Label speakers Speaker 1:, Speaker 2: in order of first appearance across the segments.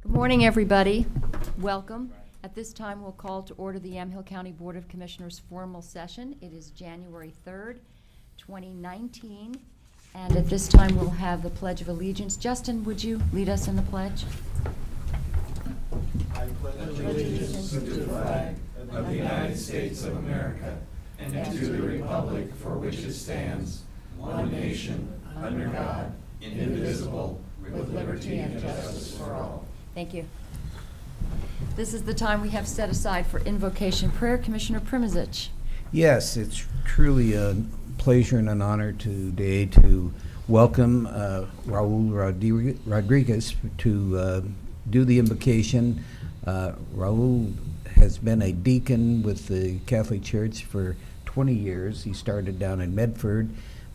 Speaker 1: Good morning, everybody. Welcome. At this time, we'll call to order the Yamhill County Board of Commissioners formal session. It is January 3rd, 2019. And at this time, we'll have the Pledge of Allegiance. Justin, would you lead us in the pledge?
Speaker 2: I pledge allegiance to the flag of the United States of America and to the republic for which it stands, one nation, under God, indivisible, with liberty and justice for all.
Speaker 1: Thank you. This is the time we have set aside for invocation prayer. Commissioner Primizic.
Speaker 3: Yes, it's truly a pleasure and an honor today to welcome Raul Rodriguez to do the invocation. Raul has been a deacon with the Catholic Church for 20 years. He started down in Medford,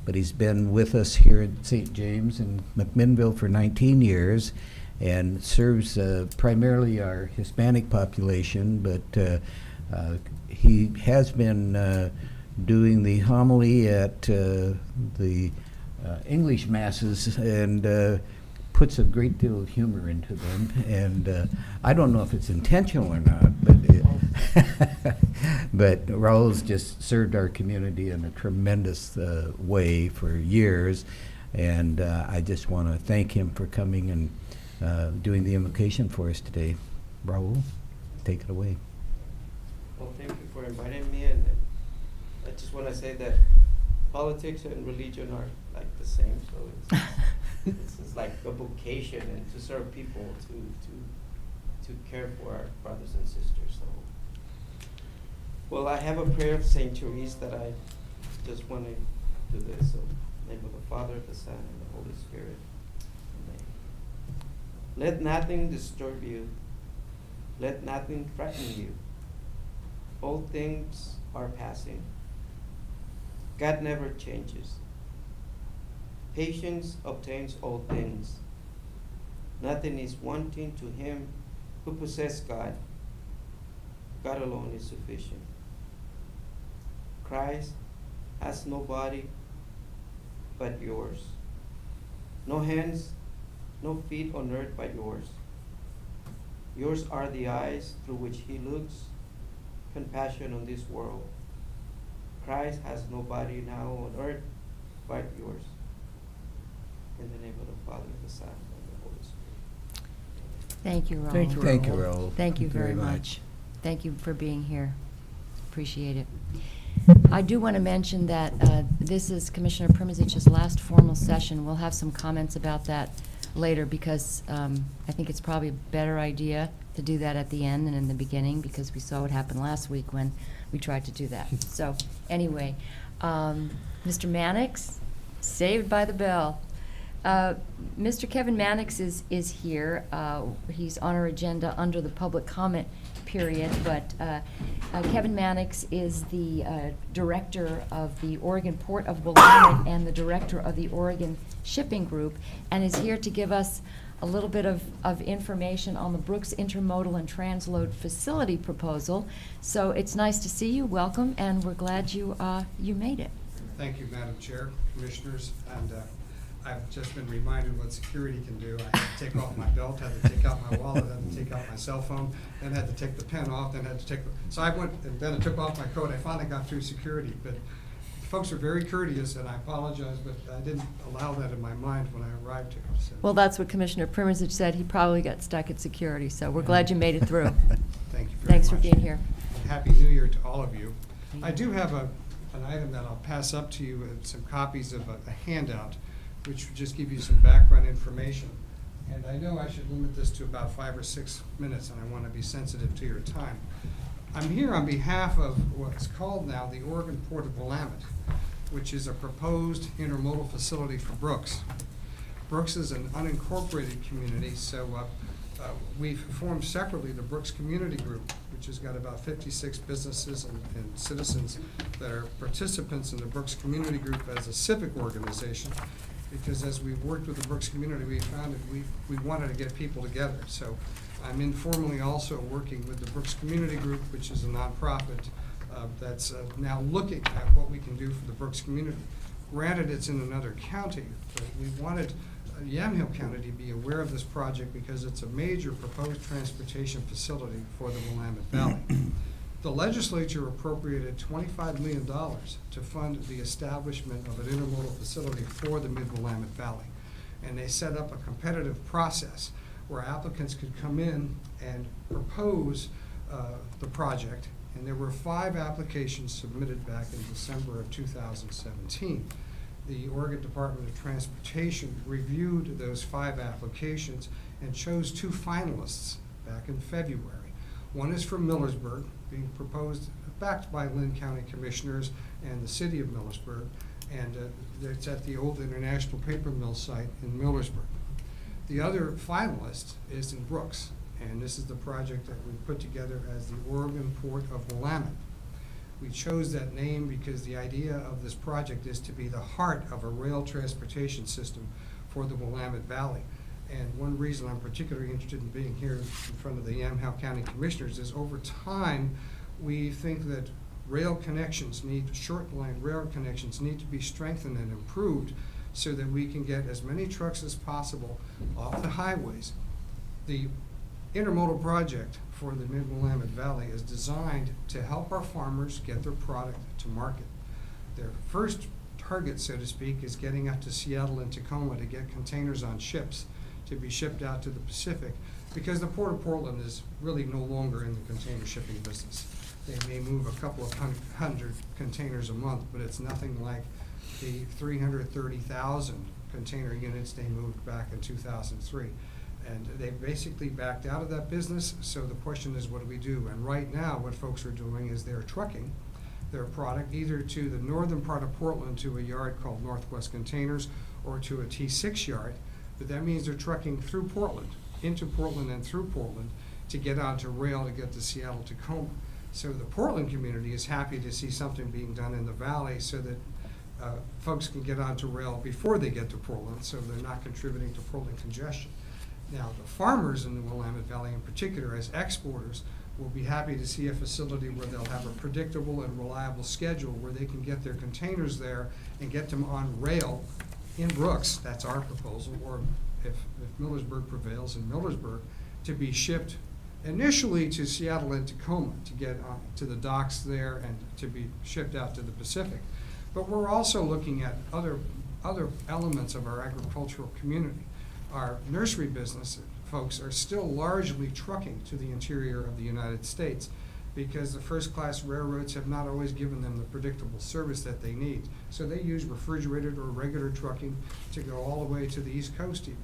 Speaker 3: but he's been with us here at St. James and McMinnville for 19 years and serves primarily our Hispanic population, but he has been doing the homily at the English masses and puts a great deal of humor into them. And I don't know if it's intentional or not, but Raul's just served our community in a tremendous way for years. And I just want to thank him for coming and doing the invocation for us today. Raul, take it away.
Speaker 4: Well, thank you for inviting me, and I just want to say that politics and religion are like the same, so it's like a vocation and to serve people, to care for our brothers and sisters. So, well, I have a prayer of Saint Therese that I just want to do this. So, in the name of the Father, the Son, and the Holy Spirit. Amen. Let nothing disturb you. Let nothing frighten you. All things are passing. God never changes. Patience obtains all things. Nothing is wanting to him who possesses God. God alone is sufficient. Christ has no body but yours. No hands, no feet on earth but yours. Yours are the eyes through which he looks, compassion on this world. Christ has no body now on earth but yours. In the name of the Father, the Son, and the Holy Spirit.
Speaker 1: Thank you, Raul.
Speaker 3: Thank you, Raul.
Speaker 1: Thank you very much. Thank you for being here. Appreciate it. I do want to mention that this is Commissioner Primizic's last formal session. We'll have some comments about that later because I think it's probably a better idea to do that at the end than in the beginning because we saw what happened last week when we tried to do that. So anyway, Mr. Mannix, saved by the bell. Mr. Kevin Mannix is here. He's on our agenda under the public comment period, but Kevin Mannix is the director of the Oregon Port of Willamette and the director of the Oregon Shipping Group, and is here to give us a little bit of information on the Brooks Intermodal and Transload Facility proposal. So it's nice to see you. Welcome, and we're glad you made it.
Speaker 5: Thank you, Madam Chair, Commissioners, and I've just been reminded what security can do. I had to take off my belt, had to take out my wallet, had to take out my cell phone, then had to take the pen off, then had to take so I went, and then I took off my coat. I finally got through security, but folks are very courteous, and I apologize, but I didn't allow that in my mind when I arrived here. So.
Speaker 1: Well, that's what Commissioner Primizic said. He probably got stuck at security, so we're glad you made it through.
Speaker 5: Thank you very
Speaker 1: Thanks
Speaker 5: much.
Speaker 1: for being here.
Speaker 5: And Happy New Year to all of you. I do have an item that I'll pass up to you, some copies of a handout, which will just give you some background information. And I know I should limit this to about 5 or 6 minutes, and I want to be sensitive to your time. I'm here on behalf of what's called now the Oregon Port of Willamette, which is a proposed intermodal facility for Brooks. Brooks is an unincorporated community, so we've formed separately the Brooks Community Group, which has got about 56 businesses and citizens that are participants in the Brooks Community Group as a civic organization, because as we've worked with the Brooks community, we found that we wanted to get people together. So I'm informally also working with the Brooks Community Group, which is a nonprofit that's now looking at what we can do for the Brooks community. Granted, it's in another county, but we wanted Yamhill County to be aware of this project because it's a major proposed transportation facility for the Willamette Valley. The legislature appropriated $25 million to fund the establishment of an intermodal facility for the Mid-Willamette Valley. And they set up a competitive process where applicants could come in and propose the project. And there were 5 applications submitted back in December of 2017. The Oregon Department of Transportation reviewed those 5 applications and chose 2 finalists back in February. One is from Millersburg, being proposed, backed by Lynn County Commissioners and the city of Millersburg, and it's at the old International Paper Mill site in Millersburg. The other finalist is in Brooks, and this is the project that we put together as the Oregon Port of Willamette. We chose that name because the idea of this project is to be the heart of a rail transportation system for the Willamette Valley. And one reason I'm particularly interested in being here in front of the Yamhill County Commissioners is over time, we think that rail connections short line rail connections need to be strengthened and improved so that we can get as many trucks as possible off the highways. The intermodal project for the Mid-Willamette Valley is designed to help our farmers get their product to market. Their first target, so to speak, is getting up to Seattle and Tacoma to get containers on ships to be shipped out to the Pacific, because the Port of Portland is really no longer in the container shipping business. They may move a couple of hundred containers a month, but it's nothing like the 330,000 container units they moved back in 2003. And they basically backed out of that business, so the question is, what do we do? And right now, what folks are doing is they're trucking their product either to the northern part of Portland to a yard called Northwest Containers or to a T6 yard, but that means they're trucking through Portland, into Portland and through Portland to get onto rail to get to Seattle, Tacoma. So the Portland community is happy to see something being done in the valley so that folks can get onto rail before they get to Portland, so they're not contributing to Portland congestion. Now, the farmers in the Willamette Valley in particular, as exporters, will be happy to see a facility where they'll have a predictable and reliable schedule where they can get their containers there and get them on rail in Brooks, that's our proposal, or if Millersburg prevails in Millersburg, to be shipped initially to Seattle and Tacoma to get to the docks there and to be shipped out to the Pacific. But we're also looking at other elements of our agricultural community. Our nursery business folks are still largely trucking to the interior of the United States because the first-class railroads have not always given them the predictable service that they need. So they use refrigerated or regular trucking to go all the way to the East Coast even.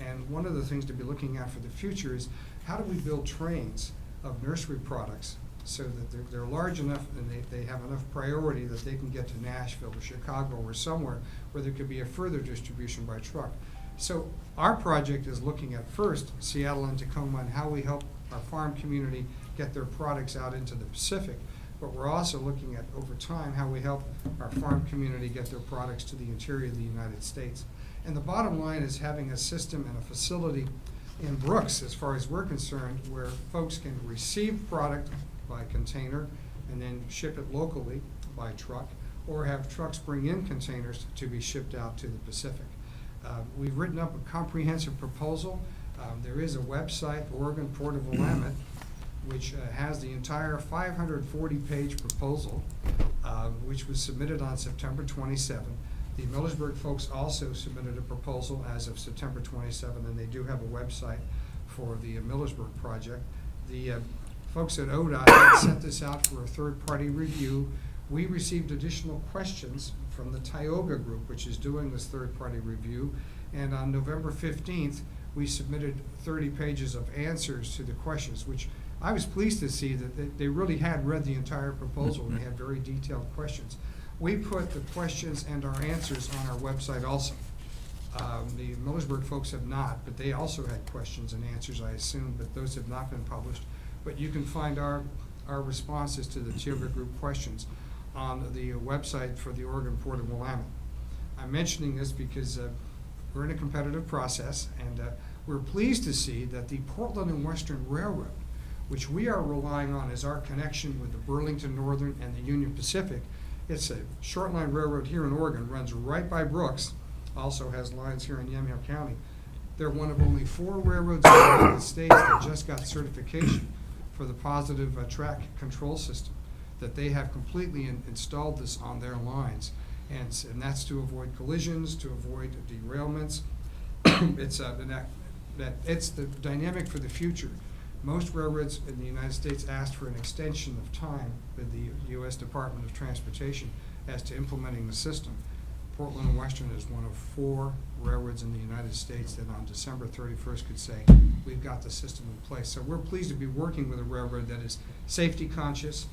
Speaker 5: And one of the things to be looking at for the future is how do we build trains of nursery products so that they're large enough and they have enough priority that they can get to Nashville or Chicago or somewhere where there could be a further distribution by truck. So our project is looking at first Seattle and Tacoma and how we help our farm community get their products out into the Pacific, but we're also looking at over time how we help our farm community get their products to the interior of the United States. And the bottom line is having a system and a facility in Brooks, as far as we're concerned, where folks can receive product by container and then ship it locally by truck, or have trucks bring in containers to be shipped out to the Pacific. We've written up a comprehensive proposal. There is a website, Oregon Port of Willamette, which has the entire 540-page proposal, which was submitted on September 27. The Millersburg folks also submitted a proposal as of September 27, and they do have a website for the Millersburg project. The folks at ODOT had sent this out for a third-party review. We received additional questions from the Tioga group, which is doing this third-party review, and on November 15th, we submitted 30 pages of answers to the questions, which I was pleased to see that they really had read the entire proposal and they had very detailed questions. We put the questions and our answers on our website also. The Millersburg folks have not, but they also had questions and answers, I assume, but those have not been published. But you can find our responses to the Tioga group questions on the website for the Oregon Port of Willamette. I'm mentioning this because we're in a competitive process, and we're pleased to see that the Portland and Western Railroad, which we are relying on as our connection with the Burlington Northern and the Union Pacific, it's a short line railroad here in Oregon, runs right by Brooks, also has lines here in Yamhill County. They're one of only 4 railroads in the United States that just got certification for the positive track control system, that they have completely installed this on their lines. And that's to avoid collisions, to avoid derailments. It's the dynamic for the future. Most railroads in the United States asked for an extension of time with the U.S. Department of Transportation as to implementing the system. Portland and Western is one of 4 railroads in the United States that on December 31st could say, we've got the system in place. So we're pleased to be working with a railroad that is safety conscious,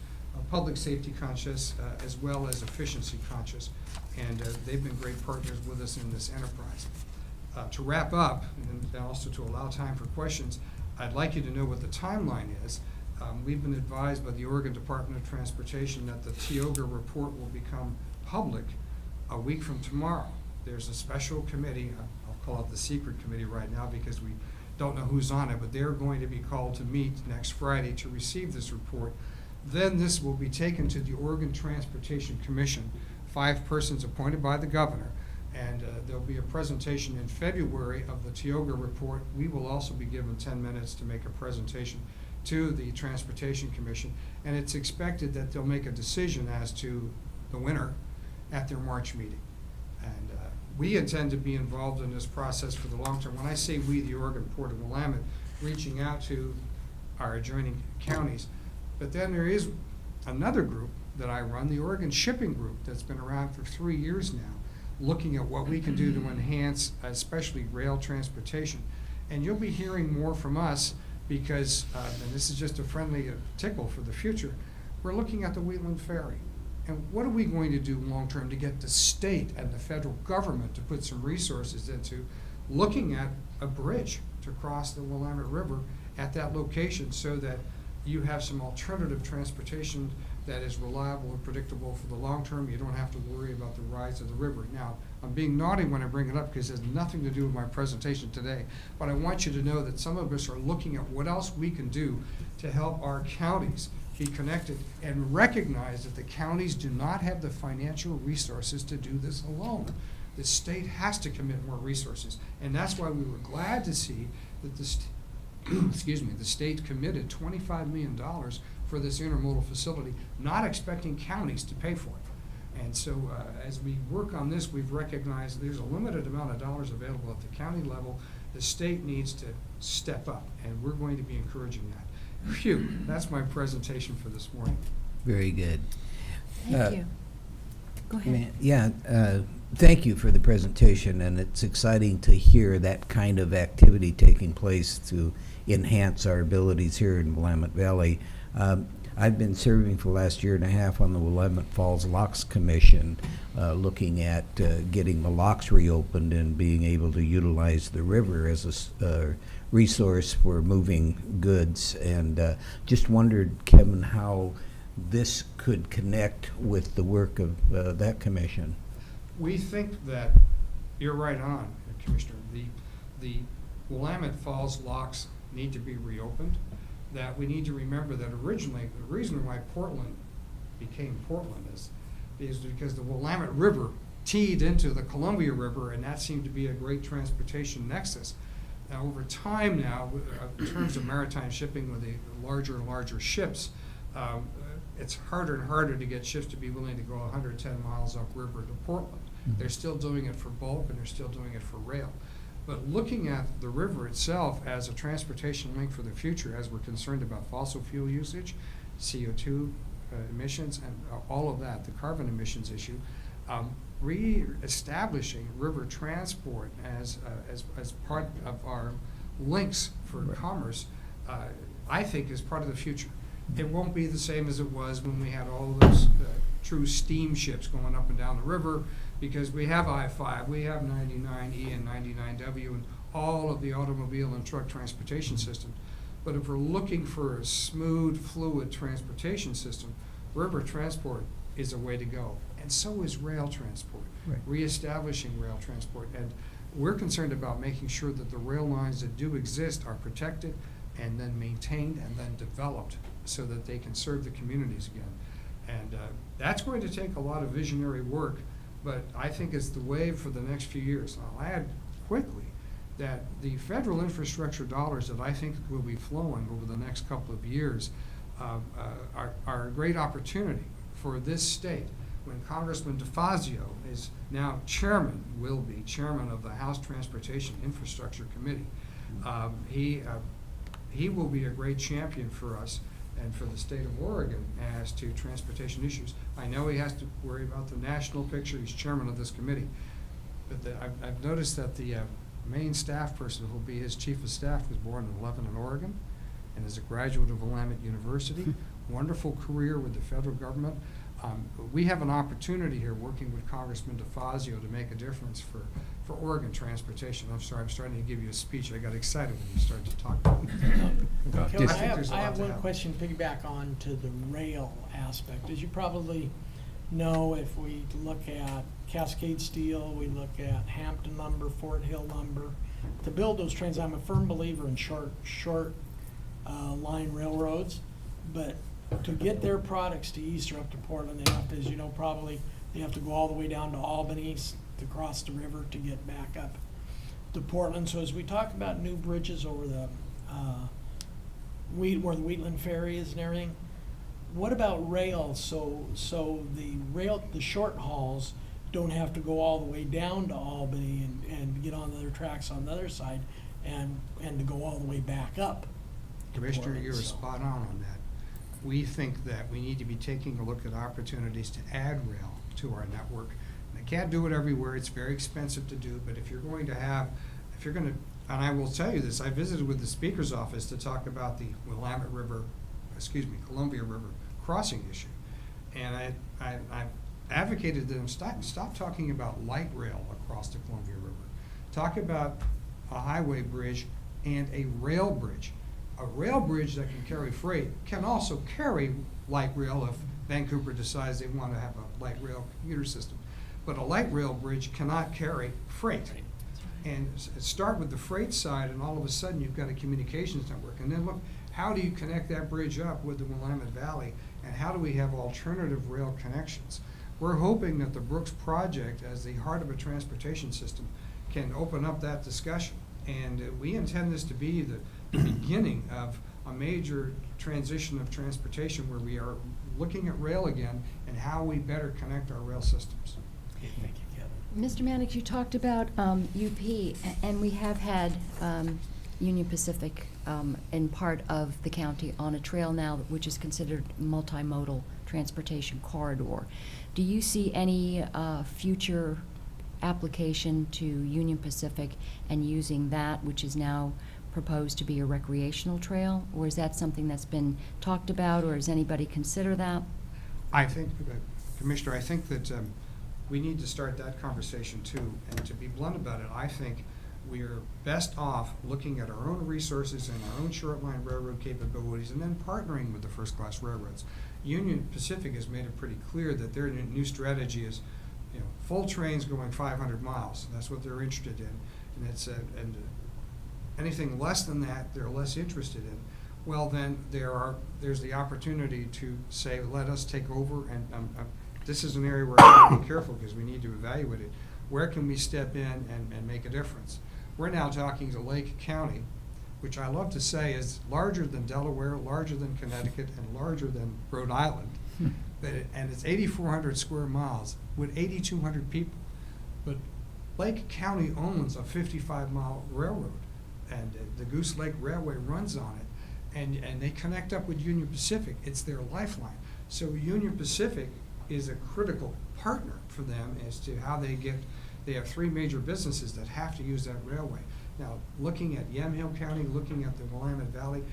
Speaker 5: public safety conscious, as well as efficiency conscious. And they've been great partners with us in this enterprise. To wrap up, and also to allow time for questions, I'd like you to know what the timeline is. We've been advised by the Oregon Department of Transportation that the Tioga report will become public a week from tomorrow. There's a special committee, I'll call it the secret committee right now because we don't know who's on it, but they're going to be called to meet next Friday to receive this report. Then this will be taken to the Oregon Transportation Commission, 5 persons appointed by the governor, and there'll be a presentation in February of the Tioga report. We will also be given 10 minutes to make a presentation to the Transportation Commission, and it's expected that they'll make a decision as to the winner at their March meeting. And we intend to be involved in this process for the long term. When I say we, the Oregon Port of Willamette, reaching out to our adjoining counties. But then there is another group that I run, the Oregon Shipping Group, that's been around for 3 years now, looking at what we can do to enhance especially rail transportation. And you'll be hearing more from us because, and this is just a friendly tickle for the future, we're looking at the Wheatland Ferry. And what are we going to do long term to get the state and the federal government to put some resources into looking at a bridge to cross the Willamette River at that location so that you have some alternative transportation that is reliable and predictable for the long term. You don't have to worry about the rise of the river. Now, I'm being naughty when I bring it up because it has nothing to do with my presentation today, but I want you to know that some of us are looking at what else we can do to help our counties be connected and recognize that the counties do not have the financial resources to do this alone. The state has to commit more resources, and that's why we were glad to see that the the state committed $25 million for this intermodal facility, not expecting counties to pay for it. And so as we work on this, we've recognized there's a limited amount of dollars available at the county level. The state needs to step up, and we're going to be encouraging that. Phew, that's my presentation for this morning.
Speaker 3: Very good.
Speaker 1: Thank you. Go ahead.
Speaker 3: Yeah, thank you for the presentation, and it's exciting to hear that kind of activity taking place to enhance our abilities here in Willamette Valley. I've been serving for the last year and a half on the Willamette Falls Locks Commission, looking at getting the locks reopened and being able to utilize the river as a resource for moving goods. And just wondered, Kevin, how this could connect with the work of that commission.
Speaker 5: We think that you're right on, Commissioner. The Willamette Falls locks need to be reopened. That we need to remember that originally the reason why Portland became Portland is because the Willamette River teed into the Columbia River, and that seemed to be a great transportation nexus. Now, over time now, in terms of maritime shipping with the larger and larger ships, it's harder and harder to get ships to be willing to go 110 miles upriver to Portland. Mm-hmm. They're still doing it for bulk, and they're still doing it for rail. But looking at the river itself as a transportation link for the future, as we're concerned about fossil fuel usage, CO2 emissions, and all of that, the carbon emissions issue, re-establishing river transport as part of our links for commerce, I think is part of the future. It won't be the same as it was when we had all those true steamships going up and down the river, because we have I-5, we have 99E and 99W, and all of the automobile and truck transportation system. But if we're looking for a smooth, fluid transportation system, river transport is a way to go. And so is rail transport, right. Reestablishing rail transport. And we're concerned about making sure that the rail lines that do exist are protected and then maintained and then developed so that they can serve the communities again. And that's going to take a lot of visionary work, but I think it's the wave for the next few years. And I'll add quickly that the federal infrastructure dollars that I think will be flowing over the next couple of years are a great opportunity for this state. When Congressman DeFazio is now will be chairman of the House Transportation Infrastructure Committee, he will be a great champion for us and for the state of Oregon as to transportation issues. I know he has to worry about the national picture. He's chairman of this committee. But I've noticed that the main staff person who will be his chief of staff was born in Lebanon, Oregon, and is a graduate of Willamette University. Wonderful career with the federal government. We have an opportunity here working with Congressman DeFazio to make a difference for Oregon transportation. I'm sorry, I'm starting to give you a speech. I got excited when you started to talk about it.
Speaker 6: Okay,
Speaker 5: I think there's a
Speaker 6: I
Speaker 5: lot
Speaker 6: have
Speaker 5: to
Speaker 6: one
Speaker 5: have.
Speaker 6: question, piggyback on to the rail aspect. As you probably know, if we look at Cascade Steel, we look at Hampton Lumber, Fort Hill Lumber, to build those trains, I'm a firm believer in short line railroads, but to get their products to East or up to Portland, they have to, as you know, probably, they have to go all the way down to Albany to cross the river to get back up to Portland. So as we talk about new bridges over the where the Wheatland Ferry is and everything, what about rail? So the short hauls don't have to go all the way down to Albany and get on the other tracks on the other side and to go all the way back up. to
Speaker 5: Commissioner,
Speaker 6: Portland,
Speaker 5: you're
Speaker 6: so.
Speaker 5: spot on that. We think that we need to be taking a look at opportunities to add rail to our network. And I can't do it everywhere, it's very expensive to do, but if you're going to, and I will tell you this, I visited with the Speaker's office to talk about the Columbia River crossing issue. And I advocated to them, stop talking about light rail across the Columbia River. Talk about a highway bridge and a rail bridge. A rail bridge that can carry freight can also carry light rail if Vancouver decides they want to have a light rail commuter system. But a light rail bridge cannot carry freight. And start with the freight side, and all of a sudden you've got a communications network. And then look, how do you connect that bridge up with the Willamette Valley, and how do we have alternative rail connections? We're hoping that the Brooks project, as the heart of a transportation system, can open up that discussion. And we intend this to be the beginning of a major transition of transportation where we are looking at rail again and how we better connect our rail systems.
Speaker 6: Okay, thank you, Kevin.
Speaker 1: Mr. Mannix, you talked about UP, and we have had Union Pacific in part of the county on a trail now, which is considered multimodal transportation corridor. Do you see any future application to Union Pacific and using that, which is now proposed to be a recreational trail? Or is that something that's been talked about, or does anybody consider that?
Speaker 5: I think, Commissioner, I think that we need to start that conversation too. And to be blunt about it, I think we are best off looking at our own resources and our own short line railroad capabilities and then partnering with the first class railroads. Union Pacific has made it pretty clear that their new strategy is, full trains going 500 miles. That's what they're interested in. And anything less than that, they're less interested in. Well, then there's the opportunity to say, let us take over. And this is an area where I have to be careful because we need to evaluate it. Where can we step in and make a difference? We're now talking to Lake County, which I love to say is larger than Delaware, larger than Connecticut, and larger than Rhode Island. And it's 8,400 square miles with 8,200 people. But Lake County owns a 55-mile railroad, and the Goose Lake Railway runs on it, and they connect up with Union Pacific. It's their lifeline. So Union Pacific is a critical partner for them as to how they have three major businesses that have to use that railway. Now, looking at Yamhill County, looking at the Willamette Valley,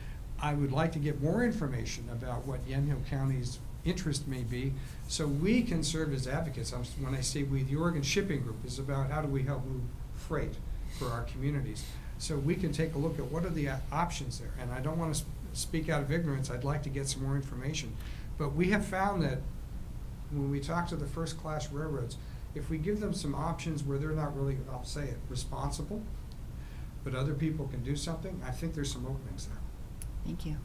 Speaker 5: I would like to get more information about what Yamhill County's interest may be, so we can serve as advocates. When I say we, the Oregon Shipping Group is about how do we help move freight for our communities. So we can take a look at what are the options there. And I don't want to speak out of ignorance. I'd like to get some more information. But we have found that when we talk to the first class railroads, if we give them some options where they're not really, I'll say it, responsible, but other people can do something, I think there's some openings there.
Speaker 1: Thank you.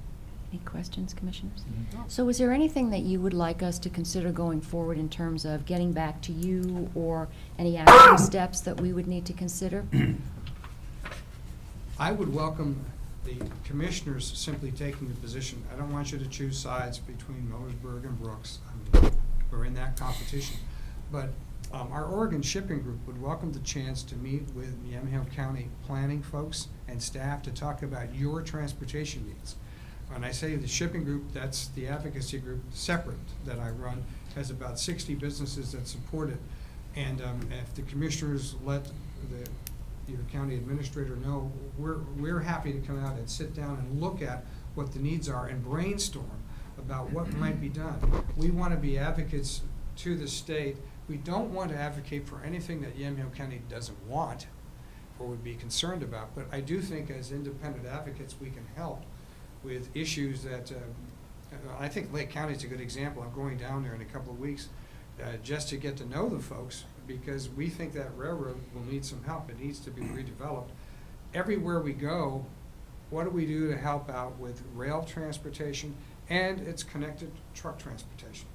Speaker 1: Any questions, Commissioners? So is there anything that you would like us to consider going forward in terms of getting back to you, or any action steps that we would need to consider?
Speaker 5: I would welcome the commissioners simply taking the position. I don't want you to choose sides between Millersburg and Brooks. I mean, we're in that competition. But our Oregon Shipping Group would welcome the chance to meet with Yamhill County planning folks and staff to talk about your transportation needs. When I say the shipping group, that's the advocacy group separate that I run, has about 60 businesses that support it. And if the commissioners let the county administrator know, we're happy to come out and sit down and look at what the needs are and brainstorm about what might be done. We want to be advocates to the state. We don't want to advocate for anything that Yamhill County doesn't want or would be concerned about, but I do think as independent advocates we can help with issues that, I think Lake County is a good example. I'm going down there in a couple of weeks just to get to know the folks, because we think that railroad will need some help. It needs to be redeveloped. Everywhere we go, what do we do to help out with rail transportation and its connected truck transportation?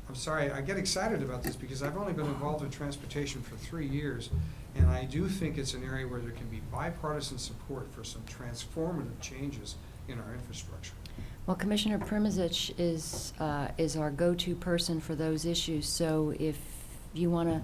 Speaker 5: I'm sorry, I get excited about this because I've only been involved in transportation for 3 years, and I do think it's an area where there can be bipartisan support for some transformative changes in our infrastructure.
Speaker 1: Well, Commissioner Primozic is our go-to person for those issues, so if you want to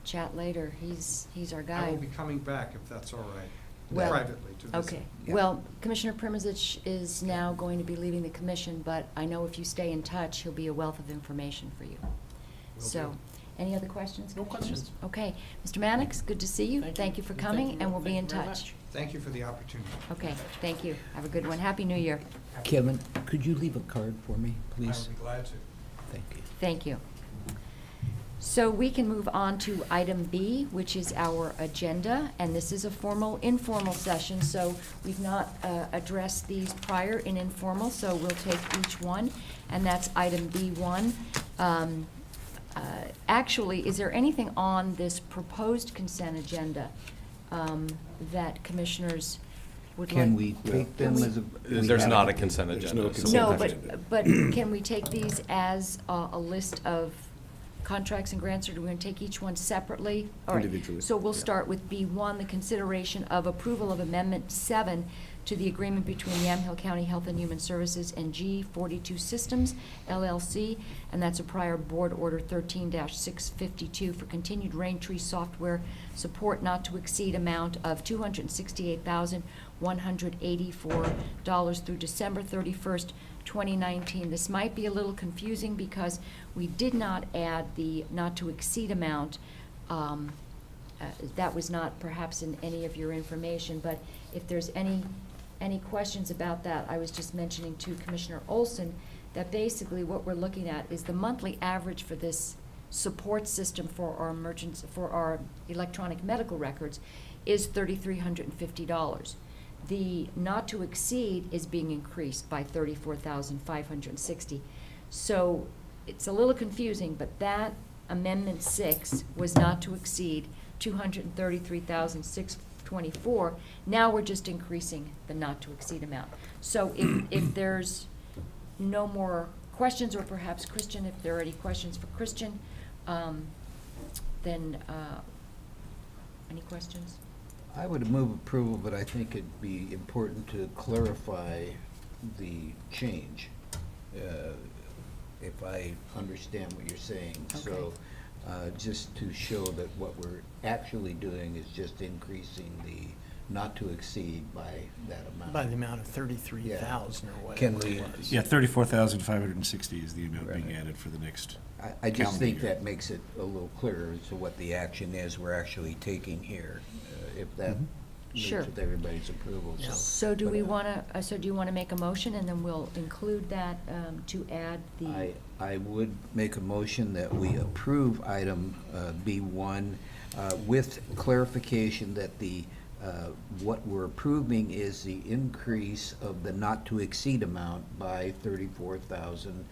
Speaker 1: chat later, he's our guy.
Speaker 5: I will be coming back if that's all right,
Speaker 1: Well,
Speaker 5: privately to visit.
Speaker 1: Okay.
Speaker 3: Yeah.
Speaker 1: Well, Commissioner Primozic is now going to be leaving the commission, but I know if you stay in touch, he'll be a wealth of information for you.
Speaker 5: Will
Speaker 1: So,
Speaker 5: do.
Speaker 1: any other questions?
Speaker 6: No
Speaker 1: Commissioners?
Speaker 6: questions.
Speaker 1: Okay. Mr. Mannix, good to see you. Thank you for coming, and we'll be in
Speaker 6: Thank you very
Speaker 1: touch.
Speaker 6: much.
Speaker 5: Thank you for the opportunity.
Speaker 1: Okay, thank you. Have a good one. Happy New Year.
Speaker 3: Kevin, could you leave a card for me,
Speaker 5: I
Speaker 3: please?
Speaker 5: would be glad to.
Speaker 3: Thank you.
Speaker 1: Thank you. So we can move on to item B, which is our agenda, and this is a informal session, so we've not addressed these prior in informal, so we'll take each one, and that's item B1. Actually, is there anything on this proposed consent agenda that commissioners would like?
Speaker 3: Can we take them as a?
Speaker 2: There's not a consent agenda.
Speaker 7: no
Speaker 2: so
Speaker 7: consent
Speaker 1: No,
Speaker 2: we'll have to-
Speaker 1: but can we take these as a list of contracts and grants, or do we want to take each one separately? All right.
Speaker 7: Individually.
Speaker 1: So we'll start with B1, the consideration of approval of Amendment 7 to the agreement between Yamhill County Health and Human Services and G42 Systems LLC, and that's a prior Board Order 13-652 for continued rain tree software support not to exceed amount of $268,184 through December 31st, 2019. This might be a little confusing because we did not add the not to exceed amount. That was not perhaps in any of your information, but if there's any questions about that, I was just mentioning to Commissioner Olson that basically what we're looking at is the monthly average for this support system for our electronic medical records is $3,350. The not to exceed is being increased by $34,560. So it's a little confusing, but that Amendment 6 was not to exceed $233,624. Now we're just increasing the not to exceed amount. So if there's no more questions, or perhaps Christian, if there are any questions for Christian, then any questions?
Speaker 3: I would move approval, but I think it'd be important to clarify the change, if I understand what you're saying. So, just to show that what we're actually doing is just increasing the not to exceed by that amount.
Speaker 6: By the amount of 33,000 or whatever
Speaker 3: Can we-
Speaker 6: it was.
Speaker 7: Yeah, 34,560 is the amount being
Speaker 3: Right.
Speaker 7: added for the next.
Speaker 3: I just
Speaker 7: calendar
Speaker 3: think
Speaker 7: year.
Speaker 3: that makes it a little clearer as to what the action is we're actually taking here, if that meets
Speaker 1: Sure.
Speaker 3: with everybody's approval.
Speaker 1: So do we
Speaker 3: but,
Speaker 1: want to, so do you want to make a motion, and then we'll include that to add the?
Speaker 3: I would make a motion that we approve item B1 with clarification that what we're approving is the increase of the not to exceed amount by 34,000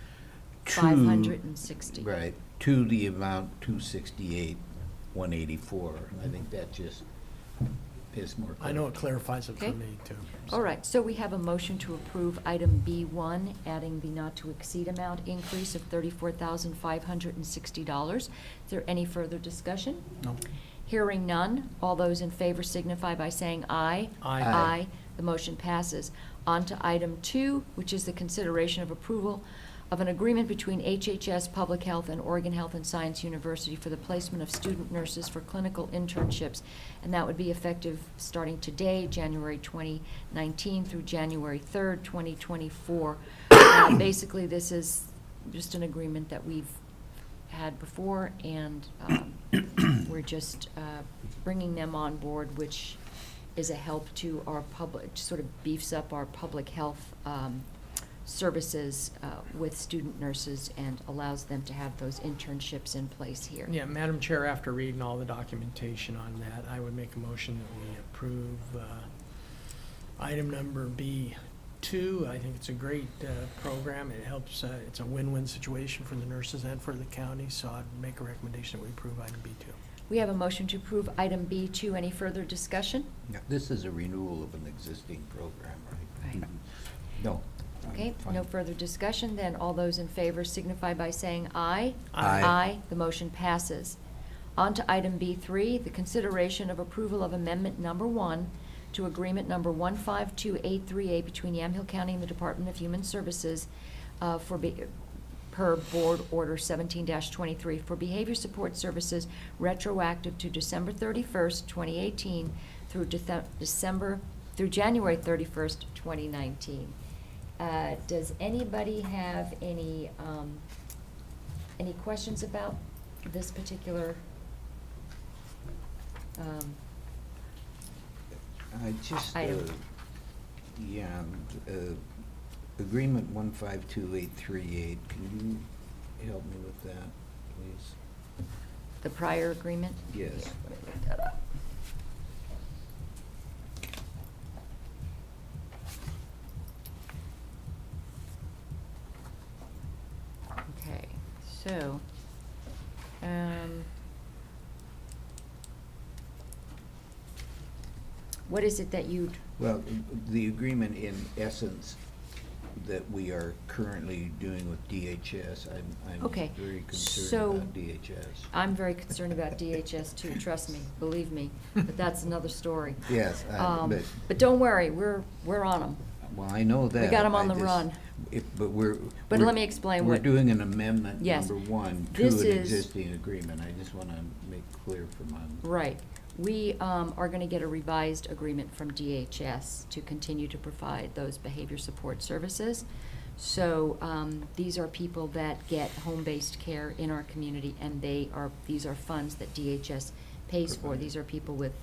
Speaker 3: to.
Speaker 1: 560.
Speaker 3: Right, to the amount 268,184. I think that just is more clear.
Speaker 6: I know it clarifies it for
Speaker 1: Okay.
Speaker 6: me, too.
Speaker 1: All right, so we have a motion to approve item B1, adding the not to exceed amount increase of $34,560. Is there any further discussion?
Speaker 6: No.
Speaker 1: Hearing none, all those in favor signify by saying aye.
Speaker 6: Aye.
Speaker 3: Aye.
Speaker 1: The motion passes. On to item 2, which is the consideration of approval of an agreement between HHS Public Health and Oregon Health and Science University for the placement of student nurses for clinical internships. And that would be effective starting today, January 2019, through January 3rd, 2024. Basically, this is just an agreement that we've had before, and we're just bringing them on board, which is a help to our public, sort of beefs up our public health services with student nurses and allows them to have those internships in place here.
Speaker 6: Yeah, Madam Chair, after reading all the documentation on that, I would make a motion that we approve item number B2. I think it's a great program. It helps, it's a win-win situation for the nurses and for the county, so I'd make a recommendation that we approve item B2.
Speaker 1: We have a motion to approve item B2. Any further discussion?
Speaker 3: Yeah, this is a renewal of an existing program, right?
Speaker 1: Right.
Speaker 3: No. I'm
Speaker 1: Okay,
Speaker 3: fine.
Speaker 1: no further discussion, then all those in favor signify by saying aye.
Speaker 3: Aye.
Speaker 1: Aye, the motion passes. On to item B3, the consideration of approval of amendment number 1 to agreement number 152838 between Yamhill County and the Department of Human Services per Board Order 17-23 for behavior support services retroactive to December 31st, 2018 through January 31st, 2019. Does anybody have any questions about this particular
Speaker 3: I just,
Speaker 1: item?
Speaker 3: agreement 152838, can you help me with that, please?
Speaker 1: The prior agreement?
Speaker 3: Yes.
Speaker 1: Yeah, let me look that up. Okay, so, what is it that you'd,
Speaker 3: Well, the agreement in essence that we are currently doing with DHS, I'm
Speaker 1: Okay,
Speaker 3: very
Speaker 1: so-
Speaker 3: concerned about DHS.
Speaker 1: I'm very concerned about DHS too, trust me, believe me, but that's another story.
Speaker 3: Yes,
Speaker 1: But don't worry, we're on them.
Speaker 3: well, I know that.
Speaker 1: got 'em on
Speaker 3: I
Speaker 1: the
Speaker 3: just-
Speaker 1: run.
Speaker 3: But we're.
Speaker 1: But
Speaker 3: we're-
Speaker 1: let me explain
Speaker 3: We're
Speaker 1: what-
Speaker 3: doing an amendment,
Speaker 1: Yes.
Speaker 3: number 1, to
Speaker 1: This
Speaker 3: an
Speaker 1: is-
Speaker 3: existing agreement. I just want to make clear for my.
Speaker 1: Right. We are going to get a revised agreement from DHS to continue to provide those behavior support services. So these are people that get home-based care in our community, and these are funds that DHS pays for.
Speaker 3: Provide.
Speaker 1: These are people with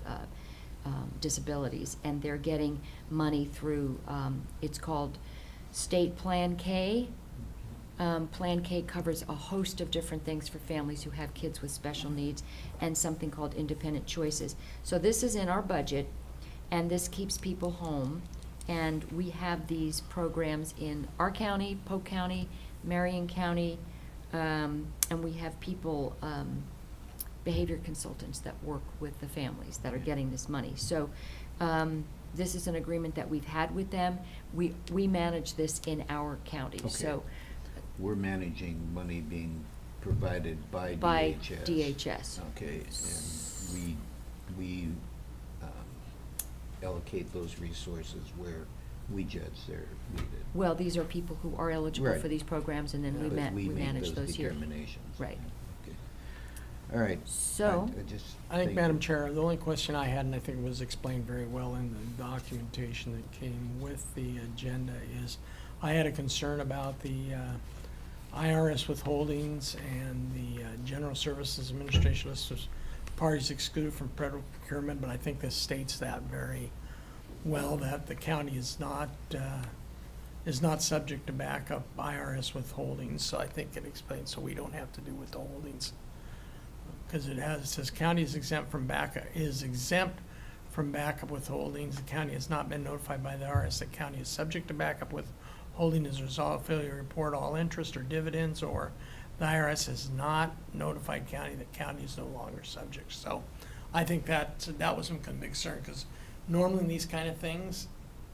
Speaker 1: disabilities, and they're getting money through, it's called State Plan K. Plan K covers a host of different things for families who have kids with special needs, and something called independent choices. So this is in our budget, and this keeps people home. And we have these programs in our county, Polk County, Marion County, and we have people, behavior consultants that work with the families that are getting this money. So this is an agreement that we've had with them. We manage this in our county,
Speaker 3: Okay.
Speaker 1: so.
Speaker 3: We're managing money being provided by DHS.
Speaker 1: By DHS.
Speaker 3: Okay, and we allocate those resources where we judge they're needed.
Speaker 1: Well, these are people who are eligible
Speaker 3: Right.
Speaker 1: for these programs, and then we
Speaker 3: But
Speaker 1: we manage those here.
Speaker 3: determinations.
Speaker 1: Right.
Speaker 3: Okay. All right.
Speaker 1: So-
Speaker 3: I just
Speaker 6: I think, Madam Chair, the only question I had, and I think it was explained very well in the documentation that came with the agenda, is I had a concern about the IRS withholdings and the General Services Administration list of parties excluded from federal procurement, but I think this states that very well, that the county is not subject to backup IRS withholdings, so I think it explains, so we don't have to do withholdings. Because it says county is exempt from backup withholdings. The county has not been notified by the IRS that county is subject to backup withholding as a result of failure to report all interest or dividends, or the IRS has not notified county that county is no longer subject. So I think that was some kind of concern, because normally in these kind of things,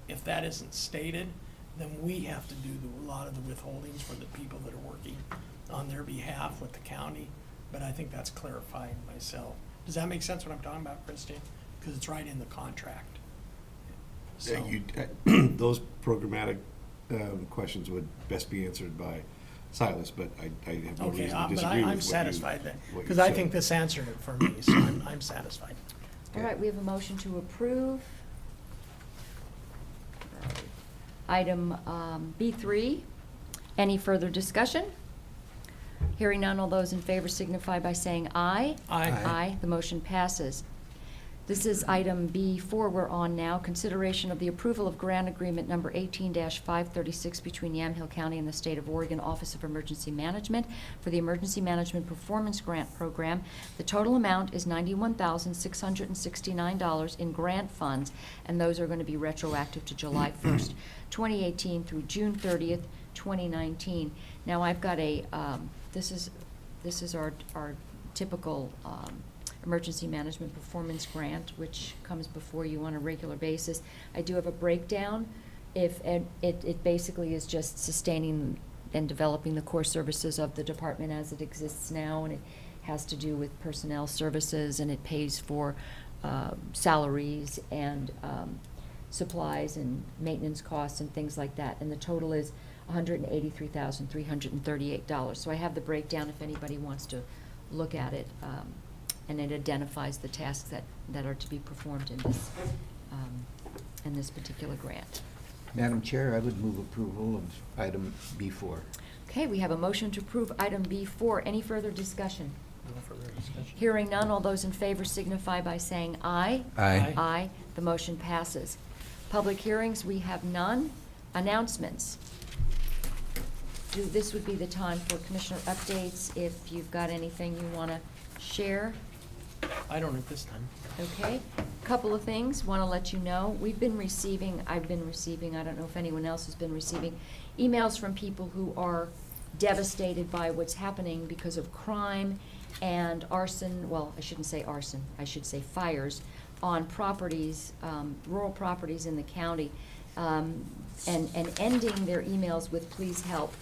Speaker 6: if that isn't stated, then we have to do a lot of the withholdings for the people that are working on their behalf with the county. But I think that's clarified myself. Does that make sense what I'm talking about, Christine? Because it's right in the contract.
Speaker 7: Yeah,
Speaker 6: So,
Speaker 7: those programmatic questions would best be answered by Silas, but I have no
Speaker 6: okay,
Speaker 7: reason to
Speaker 6: but
Speaker 7: disagree with
Speaker 6: I'm
Speaker 7: what
Speaker 6: satisfied then,
Speaker 7: what you
Speaker 6: because I
Speaker 7: said.
Speaker 6: think this answered it for me, so I'm satisfied.
Speaker 1: All right, we have a motion to approve. Item B3. Any further discussion? Hearing none, all those in favor signify by saying aye.
Speaker 6: Aye.
Speaker 1: Aye, the motion passes. This is item B4 we're on now, consideration of the approval of grant agreement number 18-536 between Yamhill County and the State of Oregon Office of Emergency Management for the Emergency Management Performance Grant Program. The total amount is $91,669 in grant funds, and those are going to be retroactive to July 1st, 2018 through June 30th, 2019. Now, I've got a, this is our typical emergency management performance grant, which comes before you on a regular basis. I do have a breakdown. It basically is just sustaining and developing the core services of the department as it exists now, and it has to do with personnel services, and it pays for salaries and supplies and maintenance costs and things like that. And the total is $183,338. So I have the breakdown if anybody wants to look at it. And it identifies the tasks that are to be performed in this particular grant.
Speaker 3: Madam Chair, I would move approval of item B4.
Speaker 1: Okay, we have a motion to approve item B4. Any further discussion?
Speaker 6: No further discussion.
Speaker 1: Hearing none, all those in favor signify by saying aye.
Speaker 3: Aye.
Speaker 1: Aye, the motion passes. Public hearings, we have none. Announcements. This would be the time for commissioner updates, if you've got anything you want to share.
Speaker 6: I don't at this time.
Speaker 1: Okay, couple of things, want to let you know, I've been receiving, I don't know if anyone else has been receiving, emails from people who are devastated by what's happening because of crime and arson, well, I shouldn't say arson, I should say fires on properties, rural properties in the county, and ending their emails with "please help."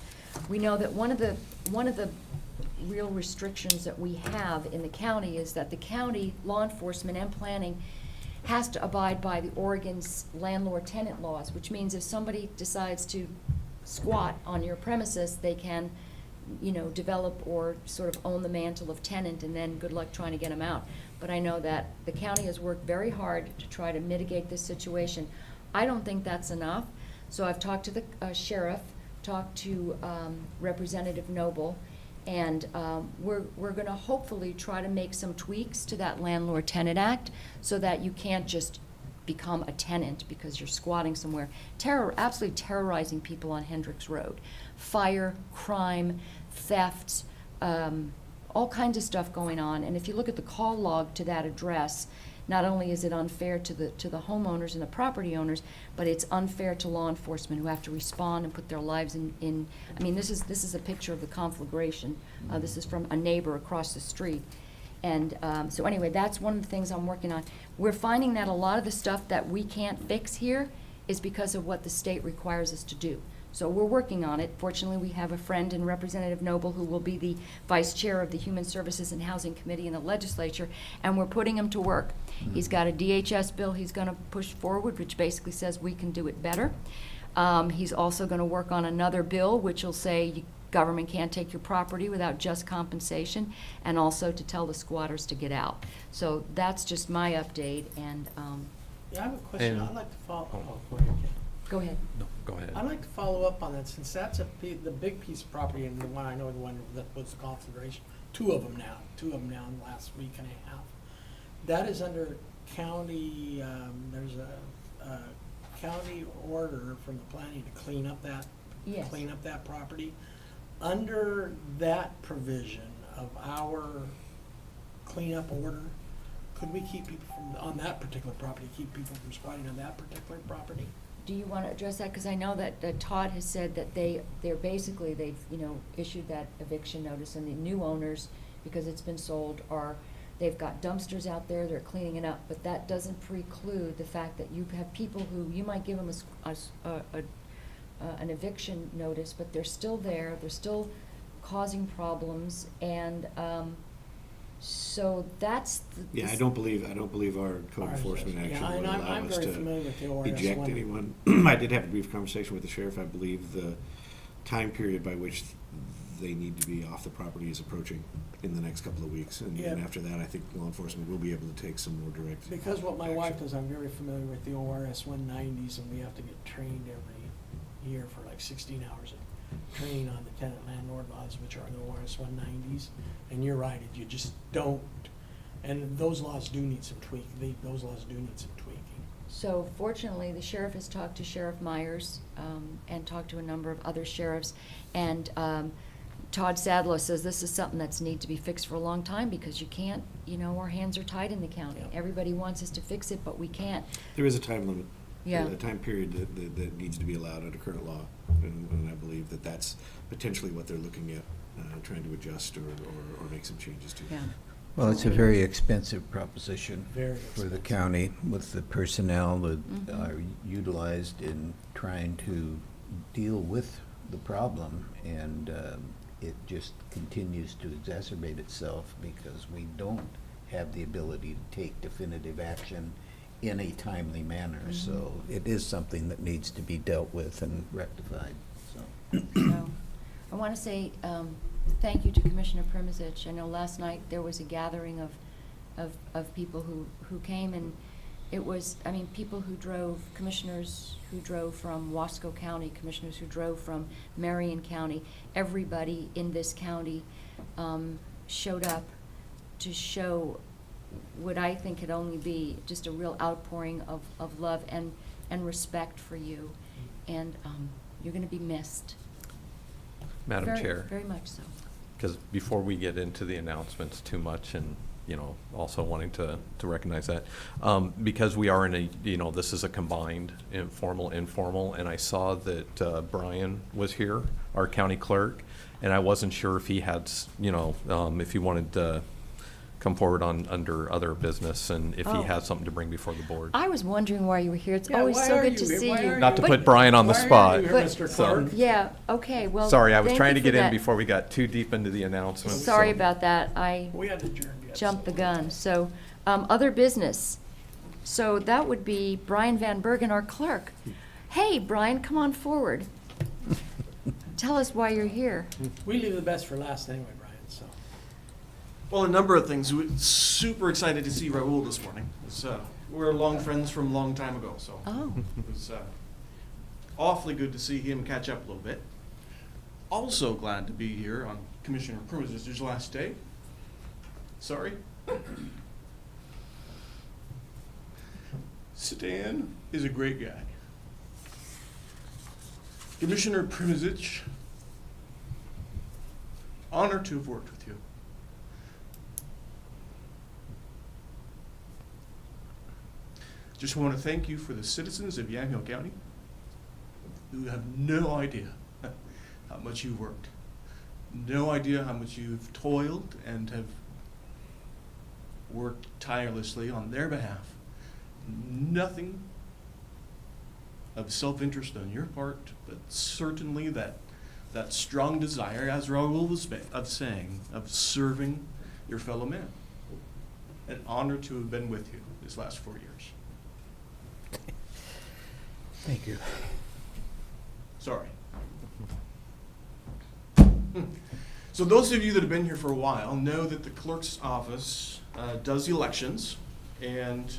Speaker 1: We know that one of the real restrictions that we have in the county is that the county law enforcement and planning has to abide by the Oregon's landlord-tenant laws, which means if somebody decides to squat on your premises, they can, develop or sort of own the mantle of tenant, and then good luck trying to get them out. But I know that the county has worked very hard to try to mitigate this situation. I don't think that's enough, so I've talked to the sheriff, talked to Representative Noble, and we're going to hopefully try to make some tweaks to that Landlord-Tenant Act so that you can't just become a tenant because you're squatting somewhere. Absolutely terrorizing people on Hendricks Road. Fire, crime, thefts, all kinds of stuff going on. And if you look at the call log to that address, not only is it unfair to the homeowners and the property owners, but it's unfair to law enforcement who have to respond and put their lives in. I mean, this is a picture of the conflagration. This is from a neighbor across the street. And so anyway, that's one of the things I'm working on. We're finding that a lot of the stuff that we can't fix here is because of what the state requires us to do. So we're working on it. Fortunately, we have a friend in Representative Noble who will be the vice chair of the Human Services and Housing Committee in the legislature, and we're putting him to work. He's got a DHS bill he's going to push forward, which basically says we can do it better. He's also going to work on another bill which will say government can't take your property without just compensation, and also to tell the squatters to get out. So that's just my update, and
Speaker 6: Yeah, I have a question.
Speaker 8: And-
Speaker 6: I'd like to follow, go ahead, Ken.
Speaker 1: go ahead.
Speaker 8: No, go ahead.
Speaker 6: I'd like to follow up on that, since that's the big piece of property, and the one I know, the one that was the conflagration, two of them now in the last week and a half. That is under county, there's a county order from the planning to clean up that
Speaker 1: Yes.
Speaker 6: property. Under that provision of our cleanup order, could we keep people from, on that particular property, keep people from squatting on that particular property?
Speaker 1: Do you want to address that? Because I know that Todd has said that they've issued that eviction notice, and the new owners, because it's been sold, they've got dumpsters out there, they're cleaning it up, but that doesn't preclude the fact that you have people who, you might give them an eviction notice, but they're still there, they're still causing problems, and So that's the.
Speaker 7: Yeah, I don't believe our code
Speaker 6: Ours
Speaker 7: enforcement
Speaker 6: is.
Speaker 7: action
Speaker 6: Yeah,
Speaker 7: would
Speaker 6: and
Speaker 7: allow
Speaker 6: I'm
Speaker 7: us
Speaker 6: very
Speaker 7: to
Speaker 6: familiar with the ORS
Speaker 7: eject
Speaker 6: one.
Speaker 7: anyone. I did have a brief conversation with the sheriff. I believe the time period by which they need to be off the property is approaching in the next couple of weeks. And
Speaker 6: Yeah.
Speaker 7: after that, I think law enforcement will be able to take some more direct
Speaker 6: Because what my
Speaker 7: action.
Speaker 6: wife does, I'm very familiar with the ORS 190s, and we have to get trained every year for like 16 hours of training on the tenant landlord laws, which are the ORS 190s. And you're right, you just don't. And those laws do need some tweaking. Those laws do need some tweaking.
Speaker 1: So fortunately, the sheriff has talked to Sheriff Myers and talked to a number of other sheriffs. And Todd Sadler says this is something that's need to be fixed for a long time because you can't, our hands are tied in the county.
Speaker 6: Yeah.
Speaker 1: Everybody wants us to fix it, but we can't.
Speaker 7: There is a time limit.
Speaker 1: Yeah.
Speaker 7: A time period that needs to be allowed under current law. And I believe that that's potentially what they're looking at, trying to adjust or make some changes to.
Speaker 1: Yeah.
Speaker 3: Well, it's a very expensive proposition
Speaker 6: Very
Speaker 3: for the
Speaker 6: expensive.
Speaker 3: county with the personnel that
Speaker 1: Mhm.
Speaker 3: are utilized in trying to deal with the problem. And it just continues to exacerbate itself because we don't have the ability to take definitive action in a timely manner. So it is something that needs to be dealt with and rectified, so.
Speaker 1: So, I want to say thank you to Commissioner Primozic. I know last night there was a gathering of people who came, and it was, people who drove, commissioners who drove from Wasco County, commissioners who drove from Marion County. Everybody in this county showed up to show what I think could only be just a real outpouring of love and respect for you. And you're going to be missed.
Speaker 8: Madam
Speaker 1: Very-
Speaker 8: Chair,
Speaker 1: Very much so.
Speaker 8: because before we get into the announcements too much and, also wanting to recognize that, because we are in a, this is a combined informal, and I saw that Brian was here, our county clerk, and I wasn't sure if he had, if he wanted to come forward under other business and if
Speaker 1: Oh.
Speaker 8: he has something to bring before the board.
Speaker 1: I was wondering why you were here. It's
Speaker 6: Yeah,
Speaker 1: always
Speaker 6: why
Speaker 1: so
Speaker 6: are
Speaker 1: good to
Speaker 6: you here?
Speaker 1: see
Speaker 6: Why
Speaker 1: you.
Speaker 6: are
Speaker 8: Not to
Speaker 6: But-
Speaker 8: put Brian on the
Speaker 6: Why are
Speaker 8: spot.
Speaker 6: you here,
Speaker 1: But-
Speaker 6: Mr.
Speaker 8: So-
Speaker 6: Clerk?
Speaker 1: Yeah, okay, well.
Speaker 8: Sorry, I was
Speaker 1: thank
Speaker 8: trying
Speaker 1: you
Speaker 8: to
Speaker 1: for
Speaker 8: get in
Speaker 1: that.
Speaker 8: before we got too deep into the announcements.
Speaker 1: Sorry
Speaker 8: so-
Speaker 1: about that. I
Speaker 6: We had adjourned yet.
Speaker 1: jumped the
Speaker 6: so-
Speaker 1: gun. So, other business. So that would be Brian Van Bergen, our clerk. Hey, Brian, come on forward. Tell us why you're here.
Speaker 6: We leave the best for last anyway, Brian, so.
Speaker 9: Well, a number of things. We're super excited to see Raul this morning. We're long friends from a long time ago, so
Speaker 1: Oh,
Speaker 9: it was awfully good to see him catch up a little bit. Also glad to be here on Commissioner Primozic's last day. Sorry. Stan is a great guy. Commissioner Primozic, honored to have worked with you. Just want to thank you for the citizens of Yamhill County who have no idea how much you've worked, no idea how much you've toiled and have worked tirelessly on their behalf. Nothing of self-interest on your part, but certainly that strong desire, as Raul was saying, of serving your fellow man. An honor to have been with you these last 4 years.
Speaker 3: Thank you.
Speaker 9: Sorry. So those of you that have been here for a while know that the clerk's office does elections, and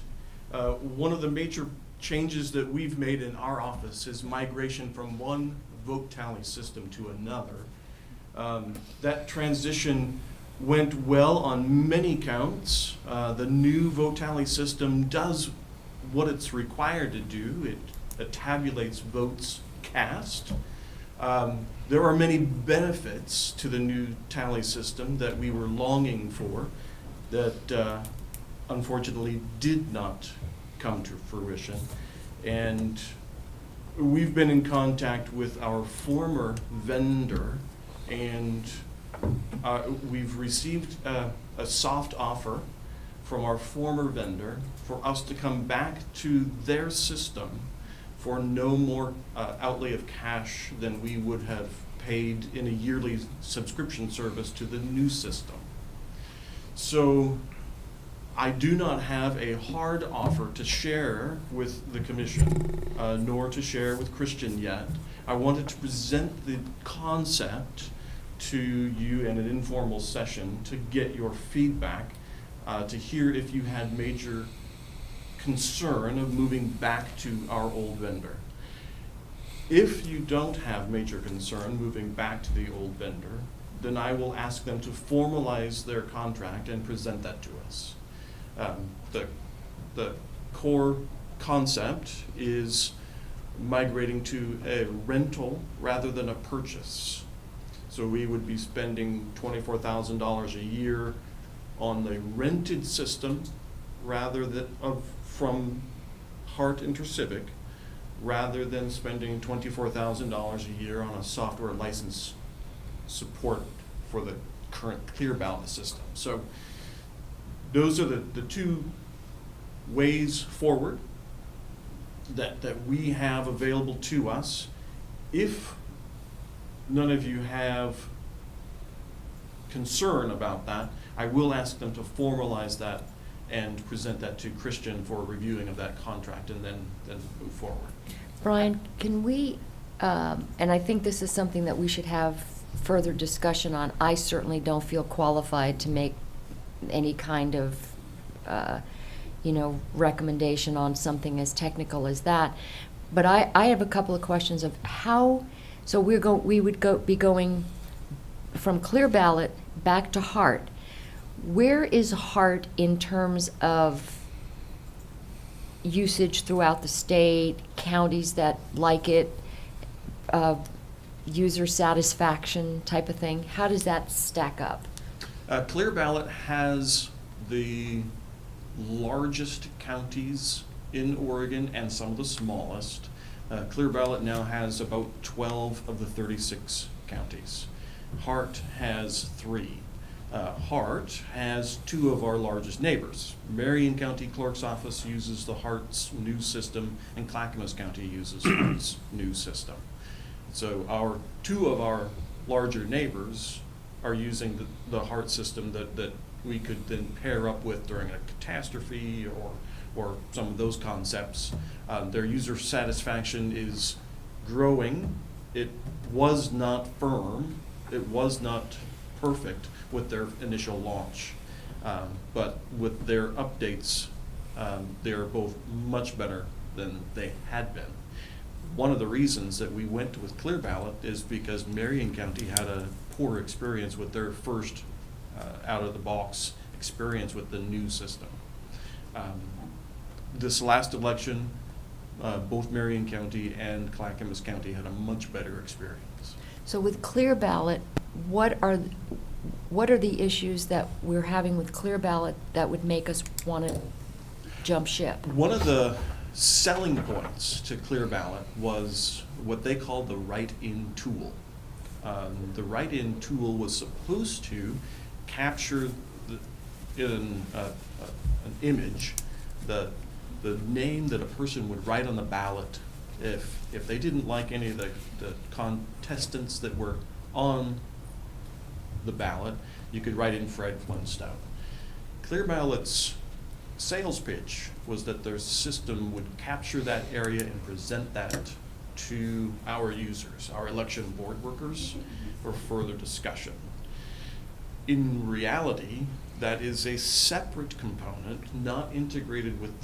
Speaker 9: one of the major changes that we've made in our office is migration from one vote tally system to another. That transition went well on many counts. The new vote tally system does what it's required to do. It tabulates votes cast. There are many benefits to the new tally system that we were longing for that unfortunately did not come to fruition. And we've been in contact with our former vendor, and we've received a soft offer from our former vendor for us to come back to their system for no more outlay of cash than we would have paid in a yearly subscription service to the new system. So I do not have a hard offer to share with the commission, nor to share with Christian yet. I wanted to present the concept to you in an informal session to get your feedback, to hear if you had major concern of moving back to our old vendor. If you don't have major concern moving back to the old vendor, then I will ask them to formalize their contract and present that to us. The core concept is migrating to a rental rather than a purchase. So we would be spending $24,000 a year on the rented system rather than from Hart Intercivic, rather than spending $24,000 a year on a software license support for the current Clear Ballot system. So those are the two ways forward that we have available to us. If none of you have concern about that, I will ask them to formalize that and present that to Christian for reviewing of that contract, and then move forward.
Speaker 1: Brian, can we, and I think this is something that we should have further discussion on. I certainly don't feel qualified to make any kind of, recommendation on something as technical as that. But I have a couple of questions of how, so we would be going from Clear Ballot back to Hart. Where is Hart in terms of usage throughout the state, counties that like it, user satisfaction type of thing? How does that stack up?
Speaker 9: Clear Ballot has the largest counties in Oregon and some of the smallest. Clear Ballot now has about 12 of the 36 counties. Hart has 3. Hart has 2 of our largest neighbors. Marion County Clerk's Office uses the Hart's new system, and Clackamas County uses Hart's new system. So 2 of our larger neighbors are using the Hart system that we could then pair up with during a catastrophe or some of those concepts. Their user satisfaction is growing. It was not firm. It was not perfect with their initial launch. But with their updates, they're both much better than they had been. One of the reasons that we went with Clear Ballot is because Marion County had a poor experience with their first out-of-the-box experience with the new system. This last election, both Marion County and Clackamas County had a much better experience.
Speaker 1: So with Clear Ballot, what are the issues that we're having with Clear Ballot that would make us want to jump ship?
Speaker 9: One of the selling points to Clear Ballot was what they called the write-in tool. The write-in tool was supposed to capture in an image the name that a person would write on the ballot if they didn't like any of the contestants that were on the ballot. You could write in Fred Flintstone. Clear Ballot's sales pitch was that their system would capture that area and present that to our users, our election board workers, for further discussion. In reality, that is a separate component, not integrated with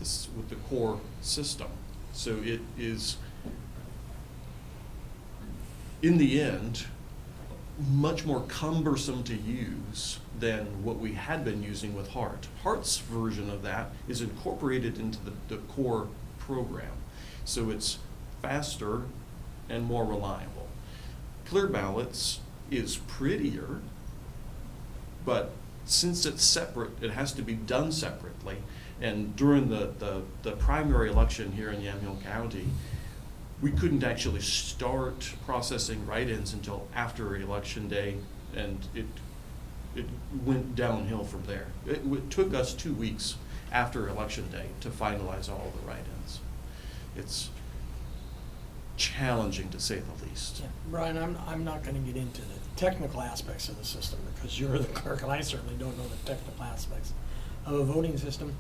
Speaker 9: the core system. So it is, in the end, much more cumbersome to use than what we had been using with Hart. Hart's version of that is incorporated into the core program. So it's faster and more reliable. Clear Ballots is prettier, but since it's separate, it has to be done separately. And during the primary election here in Yamhill County, we couldn't actually start processing write-ins until after Election Day, and it went downhill from there. It took us 2 weeks after Election Day to finalize all the write-ins. challenging to say the least.
Speaker 6: Yeah, Brian, I'm not gonna get into the technical aspects of the system, because you're the clerk, and I certainly don't know the technical aspects of a voting system.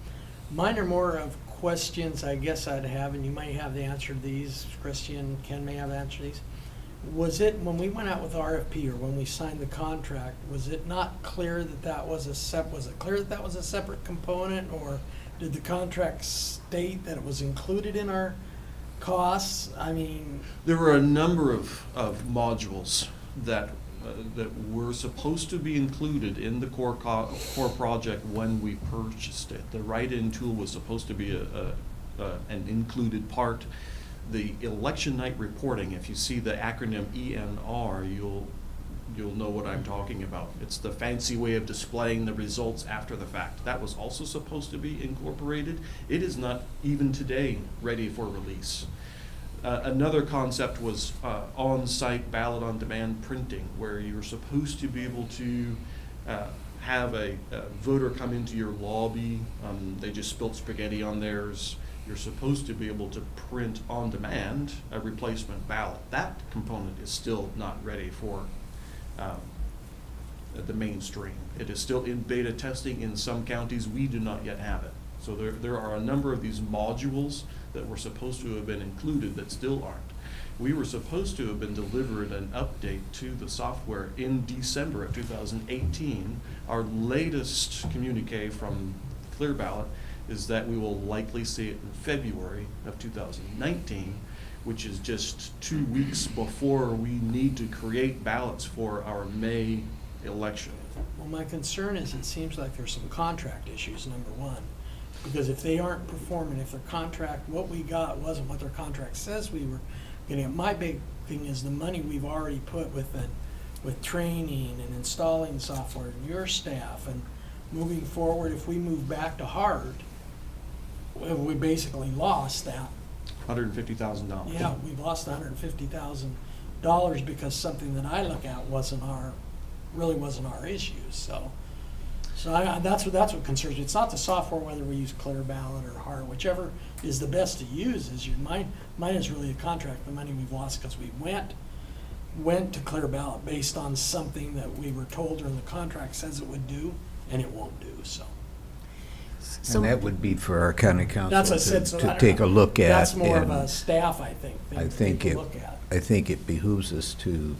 Speaker 6: Mine are more of questions I guess I'd have, and you might have the answer to these. Christian, Ken may have the answer to these. Was it, when we went out with RFP, or when we signed the contract, was it not clear that that was was it clear that that was a separate component, or did the contract state that it was included in our costs? I mean,
Speaker 9: There were a number of modules that were supposed to be included in the core project when we purchased it. The write-in tool was supposed to be an included part. The election night reporting, if you see the acronym ENR, you'll know what I'm talking about. It's the fancy way of displaying the results after the fact. That was also supposed to be incorporated. It is not even today ready for release. Another concept was on-site ballot-on-demand printing, where you're supposed to be able to have a voter come into your lobby. They just spilled spaghetti on theirs. You're supposed to be able to print on demand a replacement ballot. That component is still not ready for the mainstream. It is still in beta testing in some counties. We do not yet have it. So there are a number of these modules that were supposed to have been included that still aren't. We were supposed to have been delivered an update to the software in December of 2018. Our latest communique from Clear Ballot is that we will likely see it in February of 2019, which is just 2 weeks before we need to create ballots for our May election.
Speaker 6: well, my concern is it seems like there's some contract issues, number one. Because if they aren't performing, if their contract, what we got wasn't what their contract says we were getting. My big thing is the money we've already put with training and installing software and your staff and moving forward. If we move back to hard, we basically lost that.
Speaker 9: $150,000.
Speaker 6: Yeah, we've lost $150,000 because something that I look at really wasn't our issue. So that's what concerns me. It's not the software, whether we use Clear Ballot or Hard, whichever is the best to use. Mine is really a contract, the money we've lost because we went to Clear Ballot based on something that we were told or the contract says it would do, and it won't do. So
Speaker 3: And that would be for our county
Speaker 6: that's
Speaker 3: council
Speaker 6: what I said. So
Speaker 3: to take a look at.
Speaker 6: That's more of
Speaker 3: and
Speaker 6: a staff, I think.
Speaker 3: I
Speaker 6: thing
Speaker 3: think
Speaker 6: to
Speaker 3: it,
Speaker 6: look at.
Speaker 3: I think it behooves us to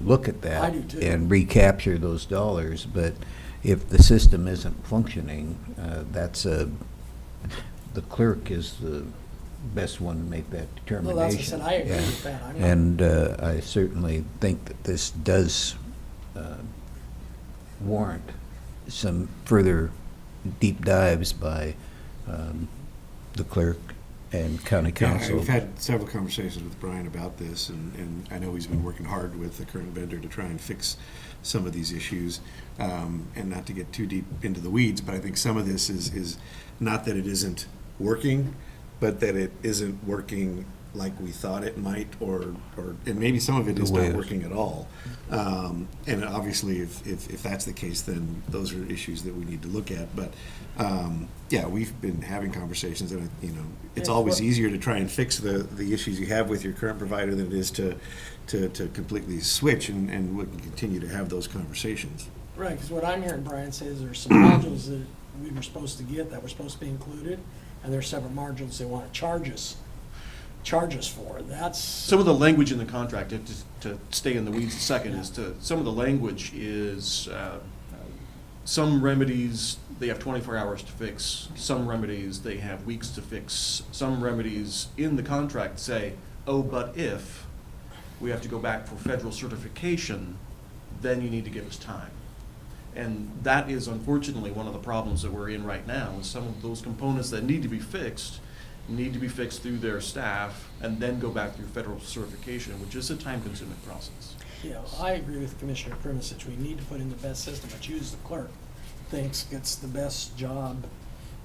Speaker 3: look at that.
Speaker 6: I do too.
Speaker 3: And recapture those dollars, but if the system isn't functioning, the clerk is the best one to make that determination.
Speaker 6: Well, that's what I said. I agree
Speaker 3: Yeah.
Speaker 6: with that.
Speaker 3: And I certainly think that this does warrant some further deep dives by the clerk and county council.
Speaker 7: I've had several conversations with Brian about this, and I know he's been working hard with the current vendor to try and fix some of these issues, and not to get too deep into the weeds, but I think some of this is not that it isn't working, but that it isn't working like we thought it might, and maybe some of it is not working at all. And obviously, if that's the case, then those are issues that we need to look at. But yeah, we've been having conversations, and it's always easier to try and fix the issues you have with your current provider than it is to completely switch, and we can continue to have those conversations.
Speaker 6: Right, because what I'm hearing Brian say is there's some modules that we were supposed to get that were supposed to be included, and there's several modules they want to charge us for. That's
Speaker 9: Some of the language in the contract, to stay in the weeds a second, some of the language is some remedies they have 24 hours to fix, some remedies they have weeks to fix, some remedies in the contract say, oh, but if we have to go back for federal certification, then you need to give us time. And that is unfortunately one of the problems that we're in right now, is some of those components that need to be fixed through their staff and then go back through federal certification, which is a time-consuming process.
Speaker 6: I agree with Commissioner Primisich. We need to put in the best system, but use the clerk thinks gets the best job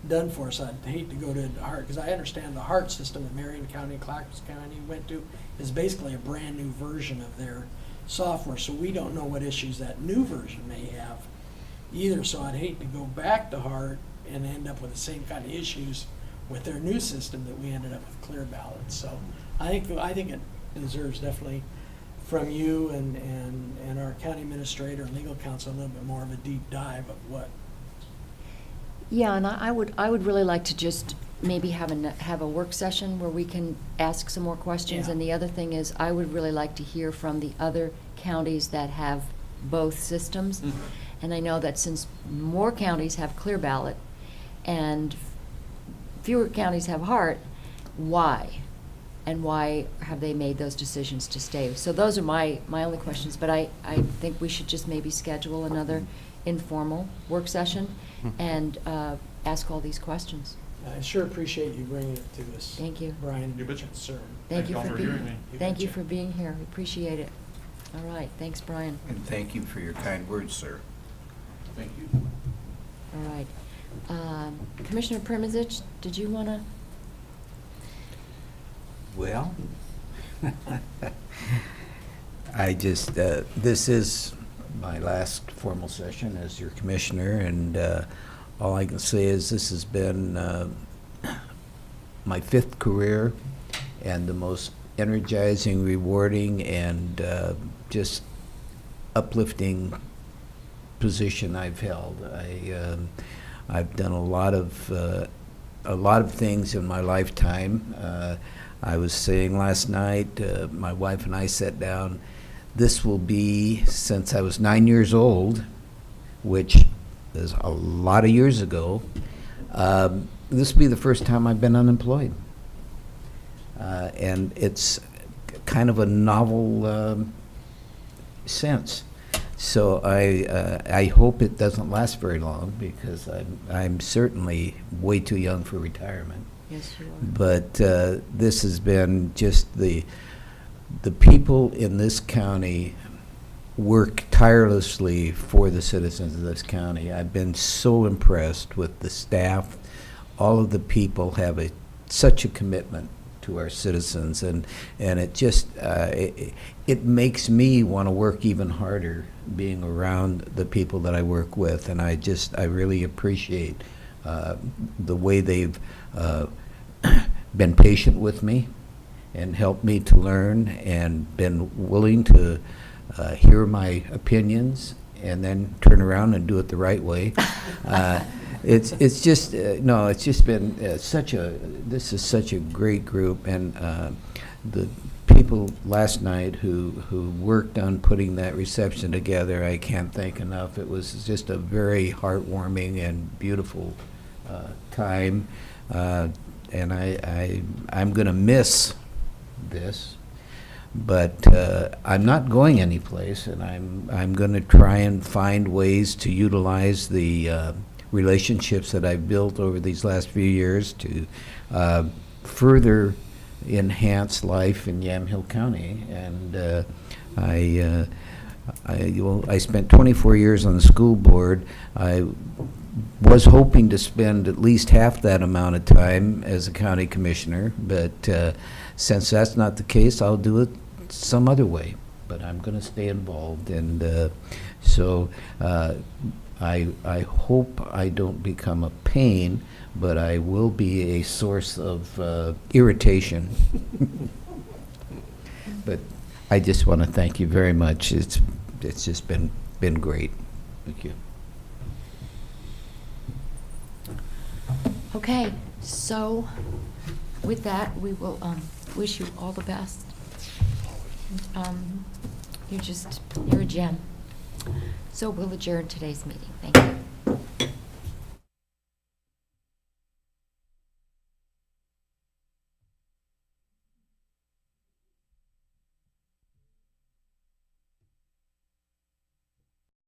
Speaker 6: done for us. I'd hate to go to Hart, because I understand the Hart system that Marion County, Clackamas County went to is basically a brand new version of their software, so we don't know what issues that new version may have either. So I'd hate to go back to Hart and end up with the same kind of issues with their new system that we ended up with Clear Ballot. So I think it deserves definitely from you and our county administrator and legal counsel a little bit more of a deep dive of what.
Speaker 1: Yeah, and I would really like to just maybe have a work session where we can ask some more questions.
Speaker 6: Yeah.
Speaker 1: And the other thing is, I would really like to hear from the other counties that have both systems.
Speaker 9: Mhm.
Speaker 1: And I know that since more counties have clear ballot and fewer counties have heart, why? And why have they made those decisions to stay? So those are my only questions, but I think we should just maybe schedule another informal work session and ask all these questions.
Speaker 6: I sure appreciate you bringing it to us.
Speaker 1: Thank you.
Speaker 6: Brian.
Speaker 9: You betcha.
Speaker 6: Concern.
Speaker 1: Thank you
Speaker 9: all
Speaker 1: for
Speaker 9: for
Speaker 1: being,
Speaker 9: hearing me.
Speaker 1: thank you
Speaker 6: betcha.
Speaker 1: for being here. We appreciate it. All right, thanks, Brian.
Speaker 3: And thank you for your kind words, sir.
Speaker 9: Thank you.
Speaker 1: All right. Commissioner Premazich, did you want to?
Speaker 3: Well, I just, this is my last formal session as your commissioner, and all I can say is this has been my 5th career and the most energizing, rewarding, and just uplifting position I've held. I've done a lot of things in my lifetime. I was saying last night, my wife and I sat down. This will be, since I was 9 years old, which is a lot of years ago, this will be the first time I've been unemployed. And it's kind of a novel sense. So I hope it doesn't last very long, because I'm certainly way too young for retirement.
Speaker 1: Yes, you are.
Speaker 3: But this has been just the people in this county work tirelessly for the citizens of this county. I've been so impressed with the staff. All of the people have such a commitment to our citizens, and it just it makes me want to work even harder being around the people that I work with, and I really appreciate the way they've been patient with me and helped me to learn, and been willing to hear my opinions and then turn around and do it the right way. It's just been this is such a great group, and the people last night who worked on putting that reception together, I can't thank enough. It was just a very heartwarming and beautiful time, and I'm going to miss this, but I'm not going anyplace, and I'm going to try and find ways to utilize the relationships that I've built over these last few years to further enhance life in Yamhill County. And I spent 24 years on the school board. I was hoping to spend at least half that amount of time as a county commissioner, but since that's not the case, I'll do it some other way. But I'm going to stay involved, and so I hope I don't become a pain, but I will be a source of irritation. But I just want to thank you very much. It's just been great. Thank you.
Speaker 1: Okay, so with that, we will wish you all the best. You're a gem. So we'll adjourn today's meeting. Thank you.